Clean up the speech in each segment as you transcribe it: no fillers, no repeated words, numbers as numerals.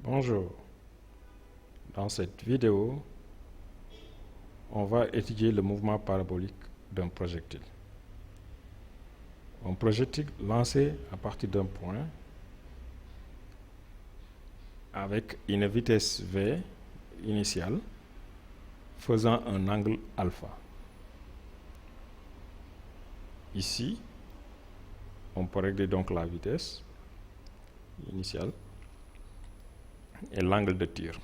Bonjour, dans cette vidéo, on va étudier le mouvement parabolique d'un projectile. Un projectile lancé à partir d'un point avec une vitesse v initiale faisant un angle alpha. Ici, on peut régler donc la vitesse initiale et l'angle de tir.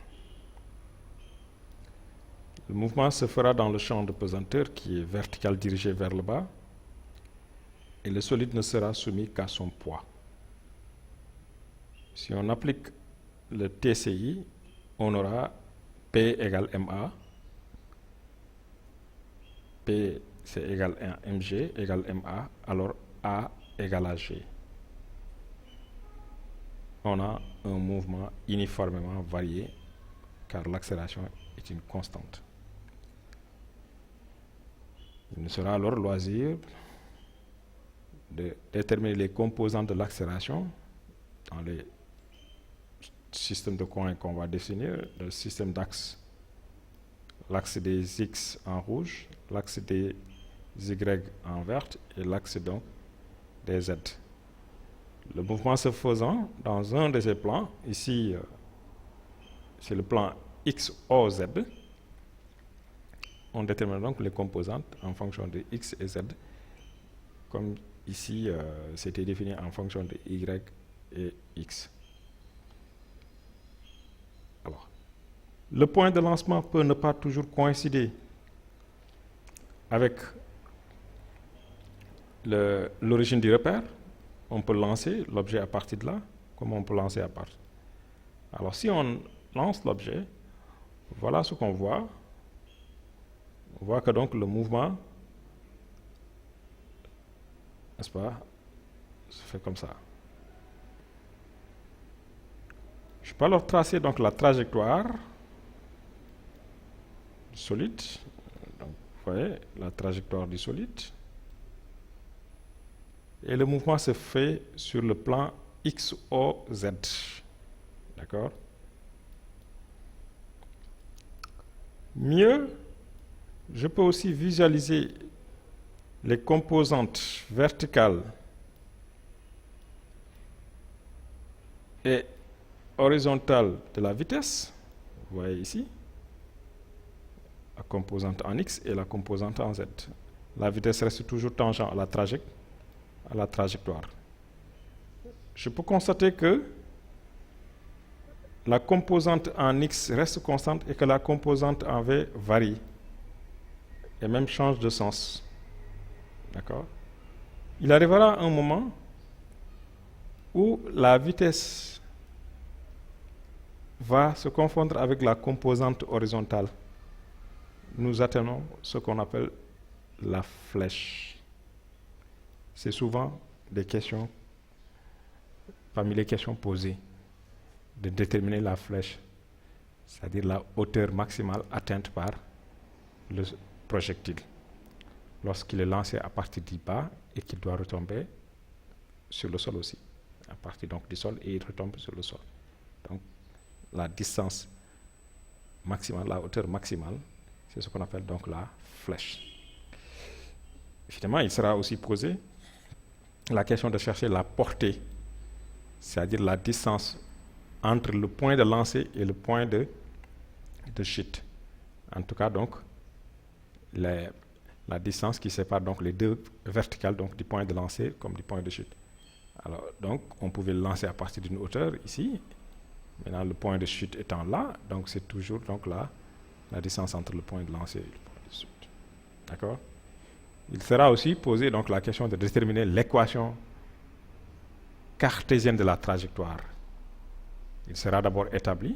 Le mouvement se fera dans le champ de pesanteur qui est vertical dirigé vers le bas et le solide ne sera soumis qu'à son poids. Si on applique le TCI, on aura P égale MA, P c'est égal à mg égale MA, alors A égale à G. On a un mouvement uniformément varié car l'accélération est une constante. Il nous sera alors loisir de déterminer les composantes de l'accélération dans les systèmes de coins qu'on va définir, le système d'axe, l'axe des X en rouge, l'axe des Y en vert et l'axe donc des Z. Le mouvement se faisant dans un de ces plans, ici c'est le plan XOZ, on détermine donc les composantes en fonction de X et Z, comme ici c'était défini en fonction de Y et X. Alors, le point de lancement peut ne pas toujours coïncider avec l'origine du repère. On peut lancer l'objet à partir de là, comme on peut lancer à partir. Alors, si on lance l'objet, voilà ce qu'on voit. On voit que donc le mouvement, n'est-ce pas, se fait comme ça. Je peux alors tracer donc la trajectoire du solide. Donc, vous voyez la trajectoire du solide. Et le mouvement se fait sur le plan XOZ. D'accord? Mieux, je peux aussi visualiser les composantes verticales et horizontales de la vitesse. Vous voyez ici la composante en X et la composante en Z. La vitesse reste toujours tangente à la trajectoire. Je peux constater que la composante en X reste constante et que la composante en V varie et même change de sens. D'accord? Il arrivera un moment où la vitesse va se confondre avec la composante horizontale. Nous atteignons ce qu'on appelle la flèche. C'est souvent des questions, parmi les questions posées, de déterminer la flèche, c'est-à-dire la hauteur maximale atteinte par le projectile lorsqu'il est lancé à partir du bas et qu'il doit retomber sur le sol aussi, à partir donc du sol et il retombe sur le sol. Donc la distance maximale, la hauteur maximale, c'est ce qu'on appelle donc la flèche. Évidemment, il sera aussi posé la question de chercher la portée, c'est-à-dire la distance entre le point de lancer et le point de chute. En tout cas, donc, la distance qui sépare donc les deux verticales donc, du point de lancer comme du point de chute. Alors, donc, on pouvait le lancer à partir d'une hauteur ici. Maintenant, le point de chute étant là, donc c'est toujours donc, la distance entre le point de lancer et le point de chute. D'accord? Il sera aussi posé donc, la question de déterminer l'équation cartésienne de la trajectoire. Il sera d'abord établi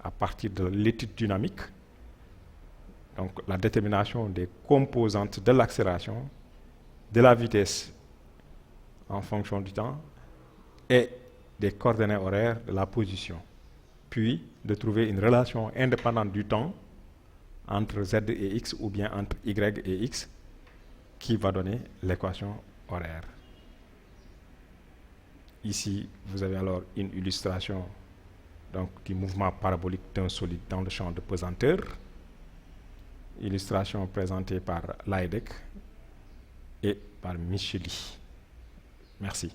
à partir de l'étude dynamique, donc la détermination des composantes de l'accélération, de la vitesse en fonction du temps et des coordonnées horaires de la position. Puis de trouver une relation indépendante du temps entre Z et X ou bien entre Y et X qui va donner l'équation horaire. Ici, vous avez alors une illustration donc du mouvement parabolique d'un solide dans le champ de pesanteur. Illustration présentée par Leideck et par Micheli. Merci.